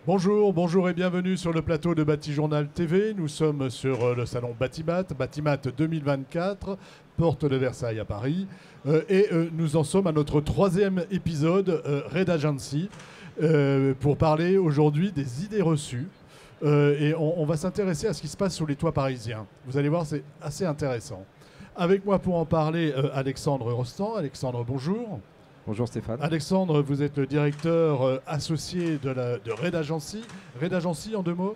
Bonjour, bonjour et bienvenue sur le plateau de Batijournal TV. Nous sommes sur le salon Batimat, Batimat 2024, porte de Versailles à Paris. Nous en sommes à notre troisième épisode Red Agency pour parler aujourd'hui des idées reçues. On va s'intéresser à ce qui se passe sous les toits parisiens. Vous allez voir, c'est assez intéressant. Avec moi pour en parler, Alexandre Rostand. Alexandre, bonjour. Bonjour Stéphane. Alexandre, vous êtes le directeur associé de Red Agency. Red Agency, en deux mots?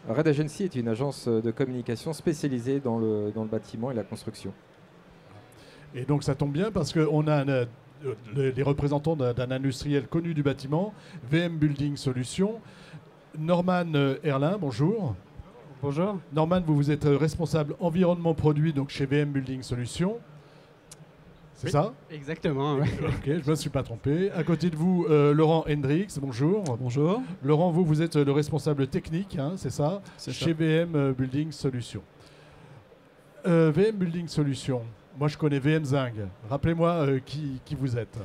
Red Agency est une agence de communication spécialisée dans le bâtiment et la construction. Et donc ça tombe bien parce qu'on a les représentants d'un industriel connu du bâtiment, VM Building Solutions. Norman Erlin, bonjour. Bonjour. Norman, vous êtes responsable environnement produit donc chez VM Building Solutions. C'est ça? Exactement. Ouais. Ok, je ne me suis pas trompé. À côté de vous, Laurent Hendrix, bonjour. Bonjour. Laurent, vous êtes le responsable technique, hein, c'est ça? C'est chez VM Building Solutions. VM Building Solutions, moi je connais VM Zing. Rappelez-moi qui vous êtes.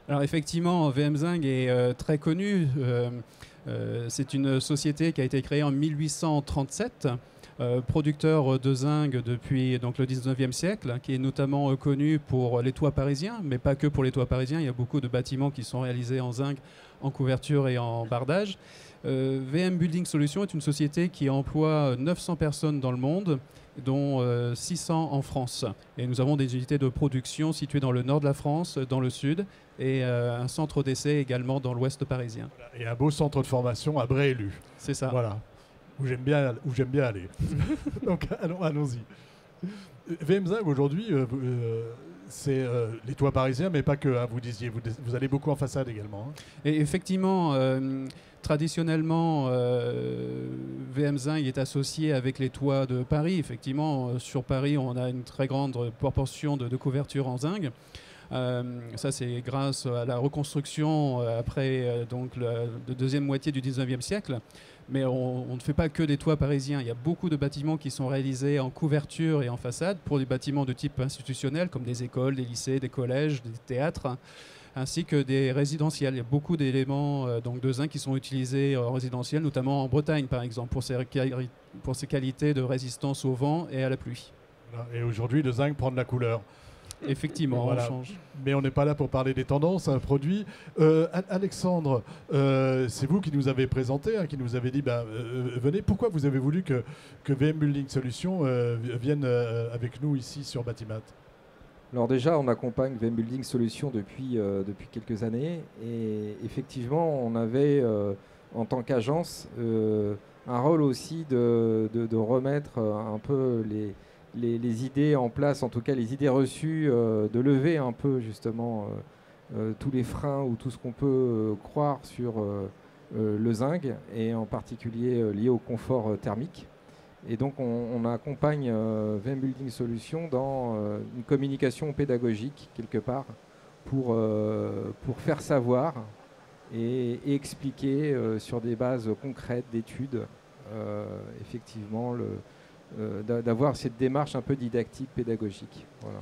Alors effectivement, VM Zing est très connu. C'est une société qui a été créée en 1837. Producteur de zinc depuis donc, le 19e siècle, qui est notamment connu pour les toits parisiens, mais pas que pour les toits parisiens. Il y a beaucoup de bâtiments qui sont réalisés en zinc, en couverture et en bardage. VM Building Solutions est une société qui emploie 900 personnes dans le monde, dont 600 en France. Et nous avons des unités de production situées dans le nord de la France, dans le sud, et un centre d'essai également dans l'ouest parisien. Et un beau centre de formation à Bray-Élu. C'est ça. Voilà. Où j'aime bien aller. Donc allons-y. VM Zing aujourd'hui, c'est les toits parisiens, mais pas que. Hein, vous disiez, vous allez beaucoup en façade également. Hein. Et effectivement, traditionnellement, VM Zing est associé avec les toits de Paris. Effectivement, sur Paris, on a une très grande proportion de couverture en zinc. Ça, c'est grâce à la reconstruction après donc la deuxième moitié du 19e siècle. Mais on ne fait pas que des toits parisiens. Il y a beaucoup de bâtiments qui sont réalisés en couverture et en façade pour des bâtiments de type institutionnel, comme des écoles, des lycées, des collèges, des théâtres, ainsi que des résidentiels. Il y a beaucoup d'éléments donc de zinc qui sont utilisés en résidentiel, notamment en Bretagne, par exemple, pour ses qualités de résistance au vent et à la pluie. Et aujourd'hui, le zinc prend de la couleur. Effectivement, voilà. On change. Mais on n'est pas là pour parler des tendances, un produit. Alexandre, c'est vous qui nous avez présenté, hein, qui nous avez dit, venez. Pourquoi vous avez voulu que VM Building Solutions vienne avec nous ici sur Batimat? Alors déjà, on accompagne VM Building Solutions depuis quelques années. Et effectivement, on avait, en tant qu'agence, un rôle aussi de remettre un peu les idées en place, en tout cas les idées reçues, de lever un peu justement tous les freins ou tout ce qu'on peut croire sur le zinc, et en particulier lié au confort thermique. Et donc on accompagne VM Building Solutions dans une communication pédagogique quelque part pour faire savoir et expliquer sur des bases concrètes d'études effectivement d'avoir cette démarche un peu didactique, pédagogique. Voilà.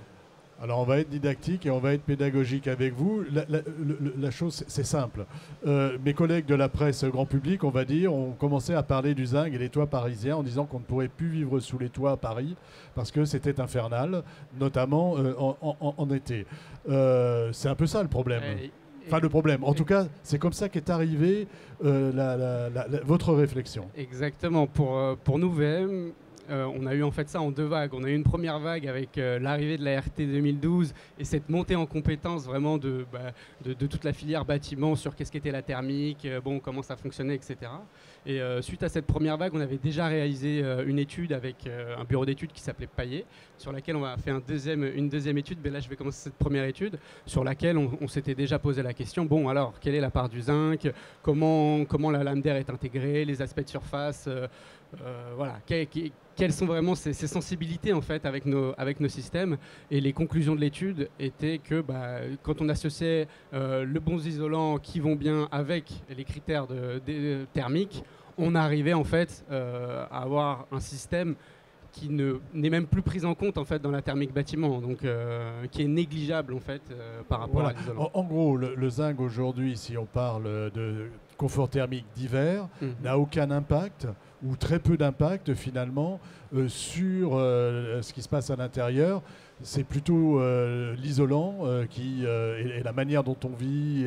Alors on va être didactique et on va être pédagogique avec vous. La chose, c'est simple. Mes collègues de la presse grand public, on va dire, ont commencé à parler du zinc et des toits parisiens en disant qu'on ne pourrait plus vivre sous les toits à Paris parce que c'était infernal, notamment en été. C'est un peu ça le problème. Enfin, le problème. En tout cas, c'est comme ça qu'est arrivée votre réflexion. Exactement. Pour nous, VM, on a eu en fait ça en deux vagues. On a eu une première vague avec l'arrivée de la RT 2012 et cette montée en compétence vraiment de toute la filière bâtiment sur qu'est-ce qu'était la thermique, comment ça fonctionnait, etc. Et suite à cette première vague, on avait déjà réalisé une étude avec un bureau d'études qui s'appelait Paillet, sur laquelle on a fait une deuxième étude. Mais là, je vais commencer cette première étude sur laquelle on s'était déjà posé la question, bon alors, quelle est la part du zinc, comment la lame d'air est intégrée, les aspects de surface, voilà, quelles sont vraiment ces sensibilités en fait avec nos systèmes. Et les conclusions de l'étude étaient que quand on associait le bons isolants qui vont bien avec les critères thermiques, on arrivait en fait à avoir un système qui n'est même plus prise en compte en fait dans la thermique bâtiment, donc qui est négligeable en fait par rapport à l'isolant. En gros, le zinc aujourd'hui, si on parle de confort thermique d'hiver, n'a aucun impact ou très peu d'impact finalement sur ce qui se passe à l'intérieur. C'est plutôt l'isolant et la manière dont on vit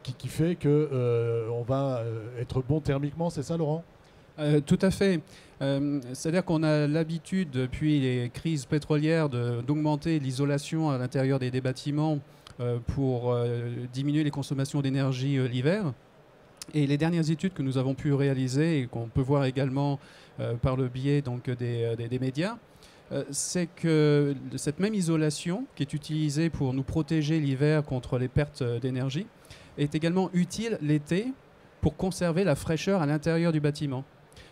qui fait qu'on va être bon thermiquement, c'est ça Laurent ? Tout à fait. C'est-à-dire qu'on a l'habitude, depuis les crises pétrolières, d'augmenter l'isolation à l'intérieur des bâtiments pour diminuer les consommations d'énergie l'hiver. Et les dernières études que nous avons pu réaliser et qu'on peut voir également par le biais donc, des médias, c'est que cette même isolation qui est utilisée pour nous protéger l'hiver contre les pertes d'énergie est également utile l'été pour conserver la fraîcheur à l'intérieur du bâtiment.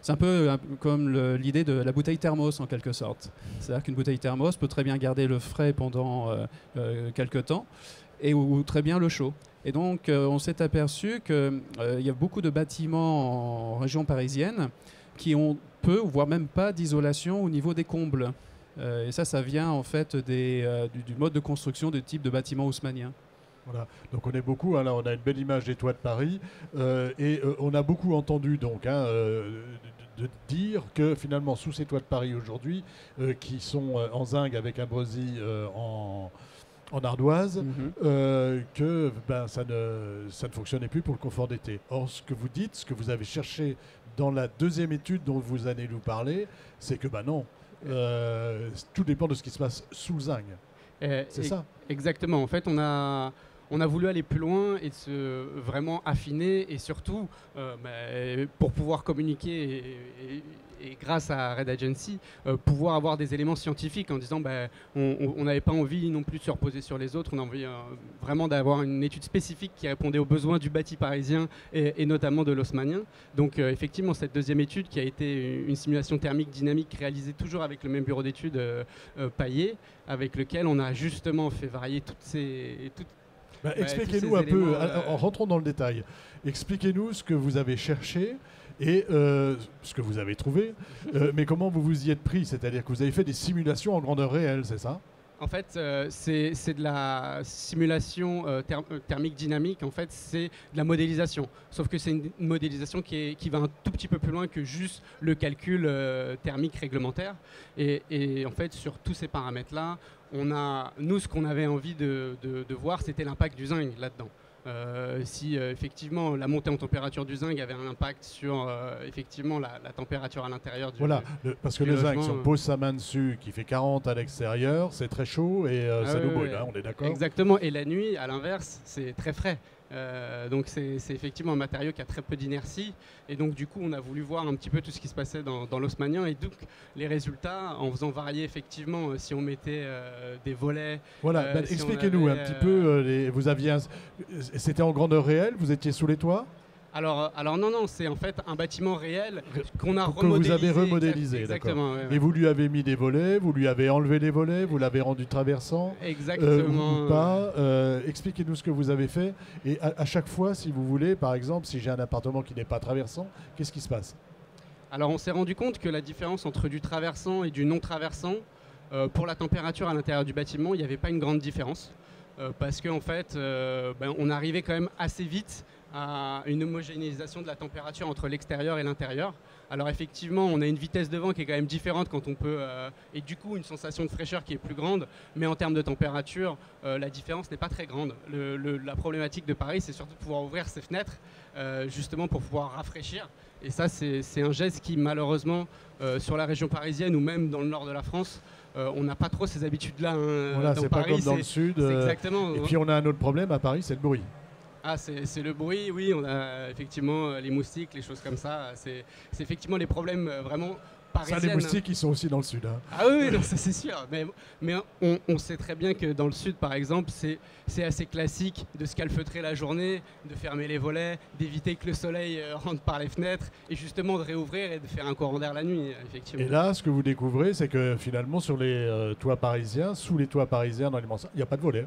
C'est un peu comme l'idée de la bouteille thermos en quelque sorte. C'est-à-dire qu'une bouteille thermos peut très bien garder le frais pendant quelques temps ou très bien le chaud. Et donc on s'est aperçu qu'il y a beaucoup de bâtiments en région parisienne qui ont peu, voire même pas d'isolation au niveau des combles. Et ça vient en fait du mode de construction de type de bâtiment haussmannien. Voilà. Donc on est beaucoup, là on a une belle image des toits de Paris et on a beaucoup entendu donc de dire que finalement sous ces toits de Paris aujourd'hui qui sont en zinc avec un brosi en ardoise, que ça ne fonctionnait plus pour le confort d'été. Or ce que vous dites, ce que vous avez cherché dans la deuxième étude dont vous allez nous parler, c'est que non, tout dépend de ce qui se passe sous le zinc. C'est ça. Exactement. En fait, on a voulu aller plus loin et se vraiment affiner et surtout pour pouvoir communiquer et grâce à Red Agency pouvoir avoir des éléments scientifiques en disant on n'avait pas envie non plus de se reposer sur les autres, on a envie vraiment d'avoir une étude spécifique qui répondait aux besoins du bâti parisien et notamment de l'haussmannien. Donc effectivement cette deuxième étude qui a été une simulation thermique dynamique réalisée toujours avec le même bureau d'études Paillet, avec lequel on a justement fait varier expliquez-nous un peu, rentrons dans le détail. Expliquez-nous ce que vous avez cherché et ce que vous avez trouvé, mais comment vous vous y êtes pris, c'est-à-dire que vous avez fait des simulations en grandeur réelle, c'est ça ? En fait, c'est de la simulation thermique dynamique. En fait, c'est de la modélisation. Sauf que c'est une modélisation qui va un tout petit peu plus loin que juste le calcul thermique réglementaire. Et en fait, sur tous ces paramètres-là, nous, ce qu'on avait envie de voir, c'était l'impact du zinc là-dedans. Si effectivement la montée en température du zinc avait un impact sur effectivement la température à l'intérieur du parce que le zinc, si on pose sa main dessus qui fait 40 à l'extérieur, c'est très chaud et ça nous brûle, on est d'accord ? Exactement, et la nuit, à l'inverse, c'est très frais. Donc c'est effectivement un matériau qui a très peu d'inertie et donc du coup on a voulu voir un petit peu tout ce qui se passait dans l'haussmannien et donc les résultats en faisant varier effectivement si on mettait des volets. Voilà, expliquez-nous un petit peu, c'était en grandeur réelle, vous étiez sous les toits ? Alors non, c'est en fait un bâtiment réel qu'on a que vous avez remodélisé, exactement. Et vous lui avez mis des volets, vous lui avez enlevé les volets, vous l'avez rendu traversant. Exactement. Ou pas. Expliquez-nous ce que vous avez fait. Et à chaque fois, si vous voulez, par exemple, si j'ai un appartement qui n'est pas traversant, qu'est-ce qui se passe ? Alors on s'est rendu compte que la différence entre du traversant et du non traversant, pour la température à l'intérieur du bâtiment, il n'y avait pas une grande différence. Parce qu'en fait, on arrivait quand même assez vite à une homogénéisation de la température entre l'extérieur et l'intérieur. Alors effectivement, on a une vitesse de vent qui est quand même différente quand on peut, et du coup une sensation de fraîcheur qui est plus grande, mais en termes de température, la différence n'est pas très grande. La problématique de Paris, c'est surtout de pouvoir ouvrir ses fenêtres, justement pour pouvoir rafraîchir. Et ça, c'est un geste qui malheureusement, sur la région parisienne ou même dans le nord de la France, on n'a pas trop ces habitudes-là. Voilà, c'est pas comme dans le sud. Exactement. Et puis on a un autre problème à Paris, c'est le bruit. Ah, c'est le bruit, oui, on a effectivement les moustiques, les choses comme ça. C'est effectivement les problèmes vraiment parisiens. Ça, les moustiques, ils sont aussi dans le sud. Hein. Ah oui, non, ça c'est sûr. Mais on sait très bien que dans le sud, par exemple, c'est assez classique de se calfeutrer la journée, de fermer les volets, d'éviter que le soleil rentre par les fenêtres et justement de réouvrir et de faire un courant d'air la nuit, effectivement. Et là, ce que vous découvrez, c'est que finalement, sur les toits parisiens, sous les toits parisiens, dans les mansardes, il n'y a pas de volets.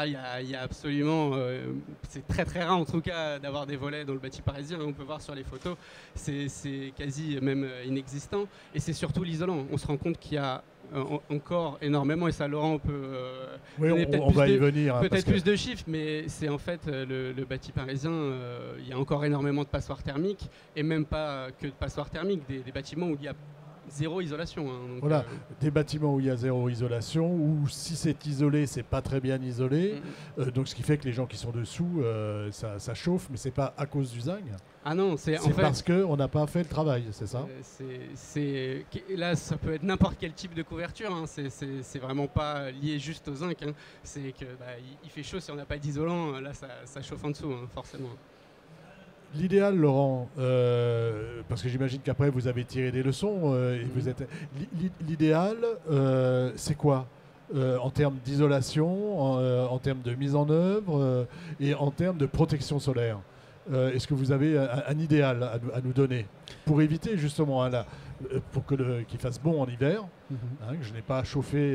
Ah, il y a absolument, c'est très très rare en tout cas d'avoir des volets dans le bâti parisien. On peut voir sur les photos, c'est quasi même inexistant. Et c'est surtout l'isolant. On se rend compte qu'il y a encore énormément, et ça Laurent peut Oui, donner on va y venir. Hein, peut-être plus de chiffres, mais c'est en fait le bâti parisien, il y a encore énormément de passoires thermiques, et même pas que de passoires thermiques, des bâtiments où il y a zéro isolation. Hein, donc, voilà, des bâtiments où il y a zéro isolation, ou si c'est isolé, c'est pas très bien isolé. Donc ce qui fait que les gens qui sont dessous, ça chauffe, mais c'est pas à cause du zinc. Ah non, c'est en fait, parce qu'on n'a pas fait le travail, c'est ça? Là, ça peut être n'importe quel type de couverture. Hein, c'est vraiment pas lié juste au zinc. Hein, c'est que il fait chaud si on n'a pas d'isolant. Là, ça chauffe en dessous, hein, forcément. L'idéal, Laurent, parce que j'imagine qu'après vous avez tiré des leçons, et vous êtes. L'idéal, c'est quoi en termes d'isolation, en termes de mise en œuvre et en termes de protection solaire? Est-ce que vous avez un idéal à nous donner pour éviter justement pour qu'il fasse bon en hiver, hein, que je n'ai pas à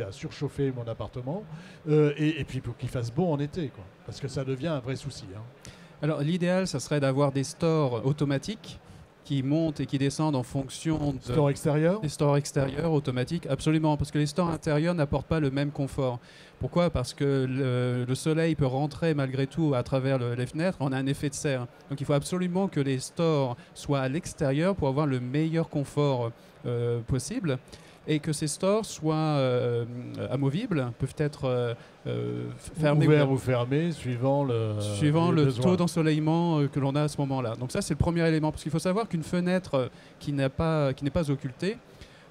surchauffer mon appartement, et puis pour qu'il fasse bon en été, quoi, parce que ça devient un vrai souci. Hein. Alors l'idéal, ça serait d'avoir des stores automatiques qui montent et qui descendent en fonction Stores extérieurs? Des stores extérieurs automatiques, absolument, parce que les stores intérieurs n'apportent pas le même confort. Pourquoi? Parce que le soleil peut rentrer malgré tout à travers les fenêtres, on a un effet de serre. Donc il faut absolument que les stores soient à l'extérieur pour avoir le meilleur confort possible. Et que ces stores soient amovibles, peuvent être fermés ouverts ou fermés, suivant le taux d'ensoleillement que l'on a à ce moment-là. Donc ça, c'est le premier élément, parce qu'il faut savoir qu'une fenêtre qui n'est pas occultée,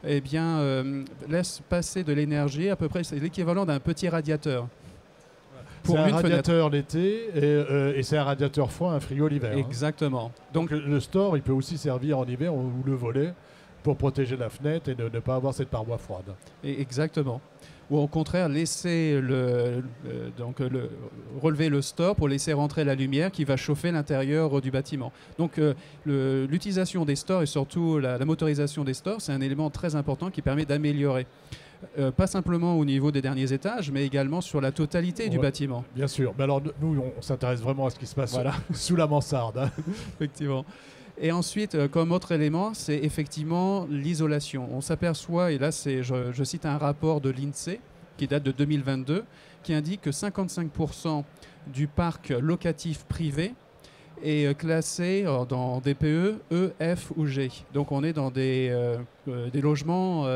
eh bien, laisse passer de l'énergie à peu près, c'est l'équivalent d'un petit radiateur. C'est un radiateur l'été et c'est un radiateur froid, un frigo l'hiver. Exactement. Hein. Donc le store, il peut aussi servir en hiver, ou le volet, pour protéger la fenêtre et ne pas avoir cette paroi froide. Exactement. Ou au contraire, laisser relever le store pour laisser rentrer la lumière qui va chauffer l'intérieur du bâtiment. Donc l'utilisation des stores et surtout la motorisation des stores, c'est un élément très important qui permet d'améliorer. Pas simplement au niveau des derniers étages, mais également sur la totalité du bâtiment. Bien sûr. Mais alors nous, on s'intéresse vraiment à ce qui se passe sous la mansarde. Hein. Effectivement. Et ensuite, comme autre élément, c'est effectivement l'isolation. On s'aperçoit, et là je cite un rapport de l'INSEE qui date de 2022, qui indique que 55% du parc locatif privé est classé dans DPE, E, F ou G. Donc on est dans des logements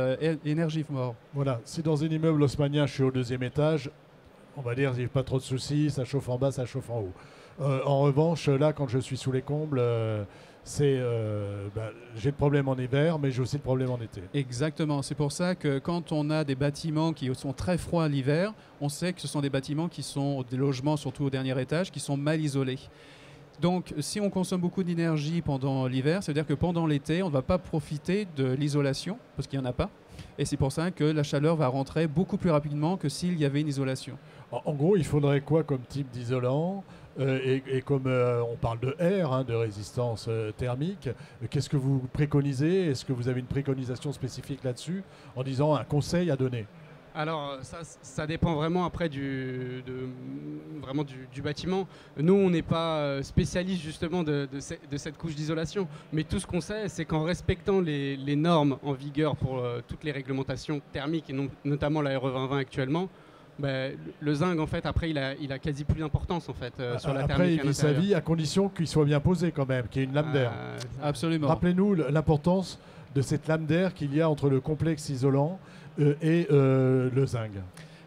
énergivores. Voilà, si dans un immeuble haussmannien, je suis au 2e étage, on va dire qu'il n'y a pas trop de soucis, ça chauffe en bas, ça chauffe en haut. En revanche, là, quand je suis sous les combles, j'ai le problème en hiver, mais j'ai aussi le problème en été. Exactement. C'est pour ça que quand on a des bâtiments qui sont très froids l'hiver, on sait que ce sont des bâtiments qui sont des logements, surtout au dernier étage, qui sont mal isolés. Donc, si on consomme beaucoup d'énergie pendant l'hiver, ça veut dire que pendant l'été, on ne va pas profiter de l'isolation, parce qu'il n'y en a pas. Et c'est pour ça que la chaleur va rentrer beaucoup plus rapidement que s'il y avait une isolation. En gros, il faudrait quoi comme type d'isolant ? Et comme on parle de R, hein, de résistance thermique, qu'est-ce que vous préconisez? Est-ce que vous avez une préconisation spécifique là-dessus, en disant un conseil à donner? Alors ça dépend vraiment après du bâtiment. Nous, on n'est pas spécialiste justement de cette couche d'isolation, mais tout ce qu'on sait, c'est qu'en respectant les normes en vigueur pour toutes les réglementations thermiques, et notamment la RE 2020 actuellement, le zinc, en fait, après, il a quasi plus d'importance en fait, sur la thermique. Après, il vit sa vie à condition qu'il soit bien posé quand même, qu'il y ait une lame d'air. Absolument. Rappelez-nous l'importance de cette lame d'air qu'il y a entre le complexe isolant et le zinc.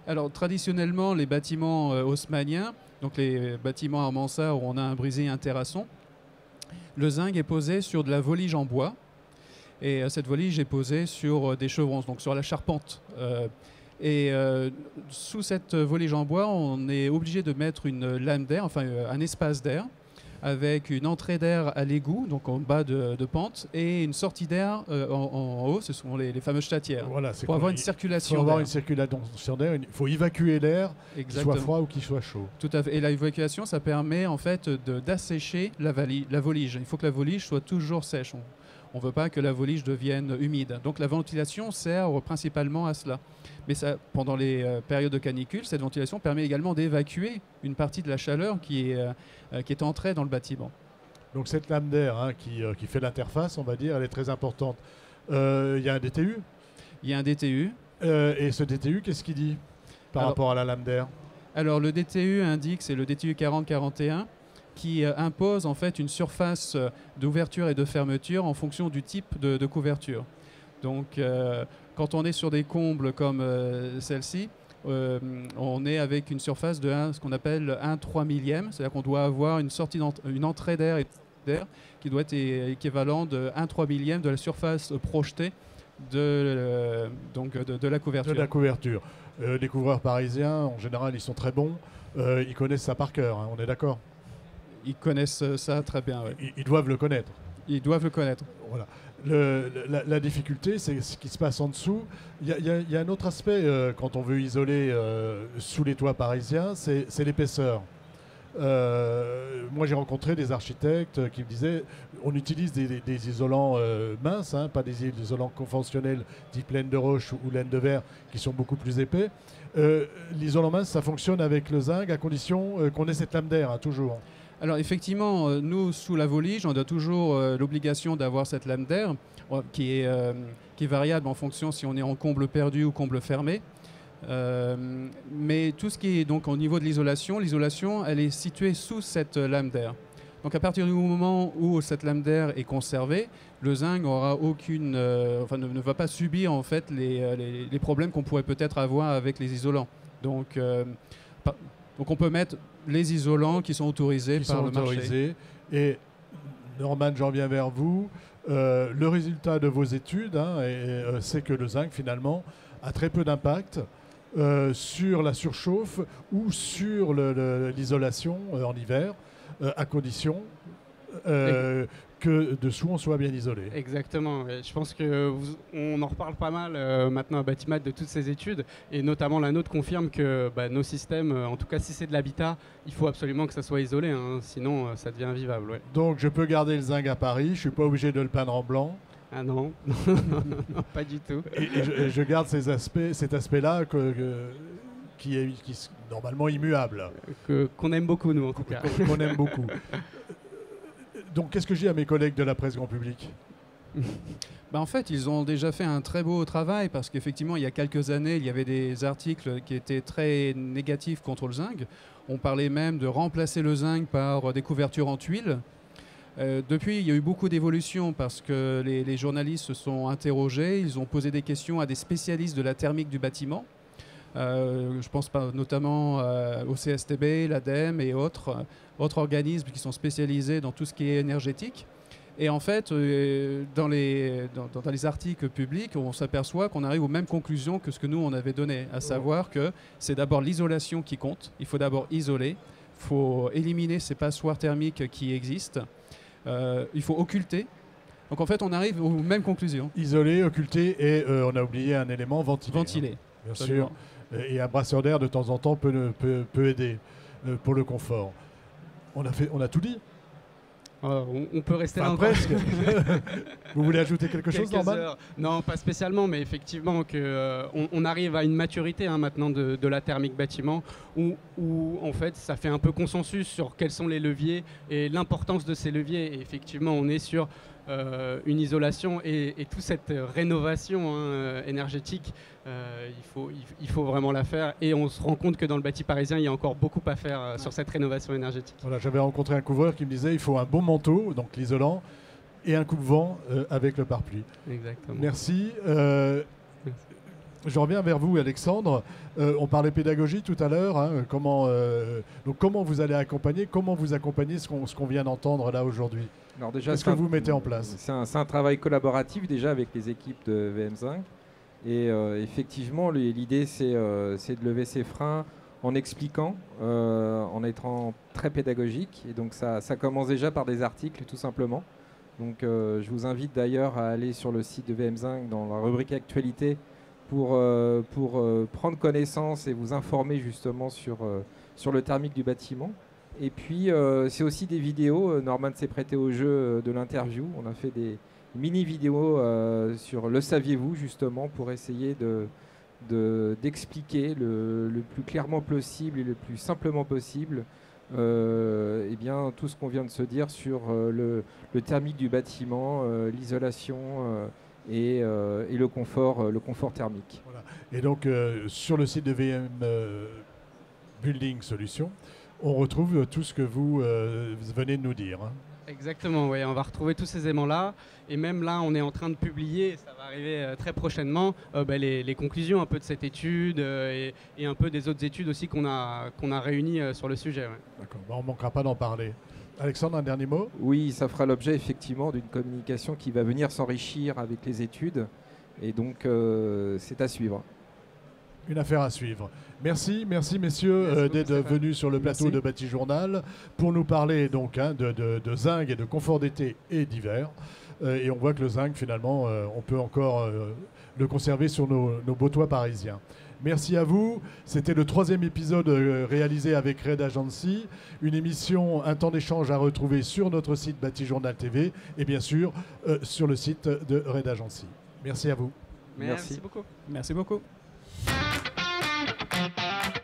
Alors, traditionnellement, les bâtiments haussmanniens, donc les bâtiments en mansarde où on a un brisé et un terrasson, le zinc est posé sur de la volige en bois. Et cette volige est posée sur des chevrons, donc sur la charpente. Sous cette volige en bois, on est obligé de mettre une lame d'air, enfin un espace d'air, avec une entrée d'air à l'égout, donc en bas de pente, et une sortie d'air en haut, ce sont les fameuses chatières. Voilà, pour avoir une circulation d'air. Pour avoir une circulation d'air, il faut évacuer l'air, qu'il soit froid ou qu'il soit chaud. Tout à fait. Et l'évacuation, ça permet en fait d'assécher la volige. Il faut que la volige soit toujours sèche. On ne veut pas que la volige devienne humide. Donc la ventilation sert principalement à cela. Mais ça, pendant les périodes de canicule, cette ventilation permet également d'évacuer une partie de la chaleur qui est entrée dans le bâtiment. Donc cette lame d'air qui fait l'interface, on va dire, elle est très importante. Il y a un DTU. Il y a un DTU. Et ce DTU, qu'est-ce qu'il dit par rapport à la lame d'air? Alors le DTU indique, c'est le DTU 4041, qui impose en fait une surface d'ouverture et de fermeture en fonction du type de couverture. Donc quand on est sur des combles comme celle-ci, on est avec une surface de ce qu'on appelle 1/3 millième, c'est-à-dire qu'on doit avoir une entrée d'air qui doit être équivalent de 1/3 millième de la surface projetée de la couverture. De la couverture. Les couvreurs parisiens, en général, ils sont très bons. Ils connaissent ça par cœur, on est d'accord? Ils connaissent ça très bien, oui. Ils doivent le connaître. Ils doivent le connaître. Voilà. La difficulté, c'est ce qui se passe en dessous. Il y a un autre aspect quand on veut isoler sous les toits parisiens, c'est l'épaisseur. Moi, j'ai rencontré des architectes qui me disaient on utilise des isolants minces, pas des isolants conventionnels type laine de roche ou laine de verre qui sont beaucoup plus épais. L'isolant mince, ça fonctionne avec le zinc à condition qu'on ait cette lame d'air, toujours. Alors effectivement, nous, sous la volige, on a toujours l'obligation d'avoir cette lame d'air qui est variable en fonction si on est en comble perdu ou comble fermé. Mais tout ce qui est donc au niveau de l'isolation, elle est située sous cette lame d'air. Donc à partir du moment où cette lame d'air est conservée, le zinc aura ne va pas subir en fait les problèmes qu'on pourrait peut-être avoir avec les isolants. Donc on peut mettre les isolants qui sont autorisés par le marché. Et Norman, j'en viens vers vous. Le résultat de vos études, c'est que le zinc finalement a très peu d'impact sur la surchauffe ou sur l'isolation en hiver, à condition que dessous on soit bien isolé. Exactement. Et je pense qu'on en reparle pas mal maintenant à Batimat de toutes ces études, et notamment la nôtre confirme que nos systèmes, en tout cas si c'est de l'habitat, il faut absolument que ça soit isolé, sinon ça devient invivable. Ouais. Donc je peux garder le zinc à Paris, je ne suis pas obligé de le peindre en blanc. Ah non, non, pas du tout. Et je garde cet aspect-là qui est normalement immuable. Qu'on aime beaucoup, nous, en tout cas. Qu'on aime beaucoup. Donc, qu'est-ce que je dis à mes collègues de la presse grand public? En fait, ils ont déjà fait un très beau travail parce qu'effectivement, il y a quelques années, il y avait des articles qui étaient très négatifs contre le zinc. On parlait même de remplacer le zinc par des couvertures en tuiles. Depuis, il y a eu beaucoup d'évolutions parce que les journalistes se sont interrogés, ils ont posé des questions à des spécialistes de la thermique du bâtiment. Je pense notamment au CSTB, l'ADEME et autres organismes qui sont spécialisés dans tout ce qui est énergétique. Et en fait, dans les articles publics, on s'aperçoit qu'on arrive aux mêmes conclusions que ce que nous, on avait donné, à savoir que c'est d'abord l'isolation qui compte. Il faut d'abord isoler, il faut éliminer ces passoires thermiques qui existent, il faut occulter. Donc en fait, on arrive aux mêmes conclusions. Isoler, occulter et on a oublié un élément, ventiler. Ventiler. Bien sûr. Et un brasseur d'air de temps en temps peut aider pour le confort. On a tout dit. On peut rester là presque. Vous voulez ajouter quelque chose, Norman? Non, pas spécialement, mais effectivement on arrive à une maturité maintenant de la thermique bâtiment où en fait ça fait un peu consensus sur quels sont les leviers et l'importance de ces leviers. Et effectivement, on est sur une isolation et toute cette rénovation énergétique, il faut vraiment la faire, et on se rend compte que dans le bâti parisien il y a encore beaucoup à faire sur cette rénovation énergétique. Voilà, j'avais rencontré un couvreur qui me disait il faut un bon manteau, donc l'isolant, et un coupe-vent avec le pare-pluie. Exactement. Merci. Je reviens vers vous, Alexandre. On parlait pédagogie tout à l'heure. Donc comment vous allez accompagner, comment vous accompagnez ce qu'on vient d'entendre là aujourd'hui? Qu'est-ce que vous mettez en place? C'est un travail collaboratif déjà avec les équipes de VM5. Et effectivement, l'idée, c'est de lever ses freins en expliquant, en étant très pédagogique. Et donc ça commence déjà par des articles, tout simplement. Donc je vous invite d'ailleurs à aller sur le site de VM5 dans la rubrique Actualité pour prendre connaissance et vous informer justement sur le thermique du bâtiment. Et puis c'est aussi des vidéos. Norman s'est prêté au jeu de l'interview. On a fait mini vidéo sur le saviez-vous, justement, pour essayer d'expliquer le plus clairement possible et le plus simplement possible eh bien, tout ce qu'on vient de se dire sur le thermique du bâtiment, l'isolation et le confort thermique. Voilà. Et donc, sur le site de VM Building Solutions, on retrouve tout ce que vous venez de nous dire. Hein. Exactement, oui, on va retrouver tous ces éléments-là. Et même là, on est en train de publier, ça va arriver très prochainement, les conclusions un peu de cette étude et un peu des autres études aussi qu'on a réunies sur le sujet. Ouais. D'accord, on ne manquera pas d'en parler. Alexandre, un dernier mot? Oui, ça fera l'objet effectivement d'une communication qui va venir s'enrichir avec les études. Et donc, c'est à suivre. Une affaire à suivre. Merci messieurs d'être venus sur le plateau de Batijournal pour nous parler donc de zinc et de confort d'été et d'hiver. Et on voit que le zinc, finalement, on peut encore le conserver sur nos beaux toits parisiens. Merci à vous. C'était le 3e épisode réalisé avec Red Agency, une émission, un temps d'échange à retrouver sur notre site Batijournal TV et bien sûr sur le site de Red Agency. Merci à vous. Merci beaucoup. Merci beaucoup. Thank you.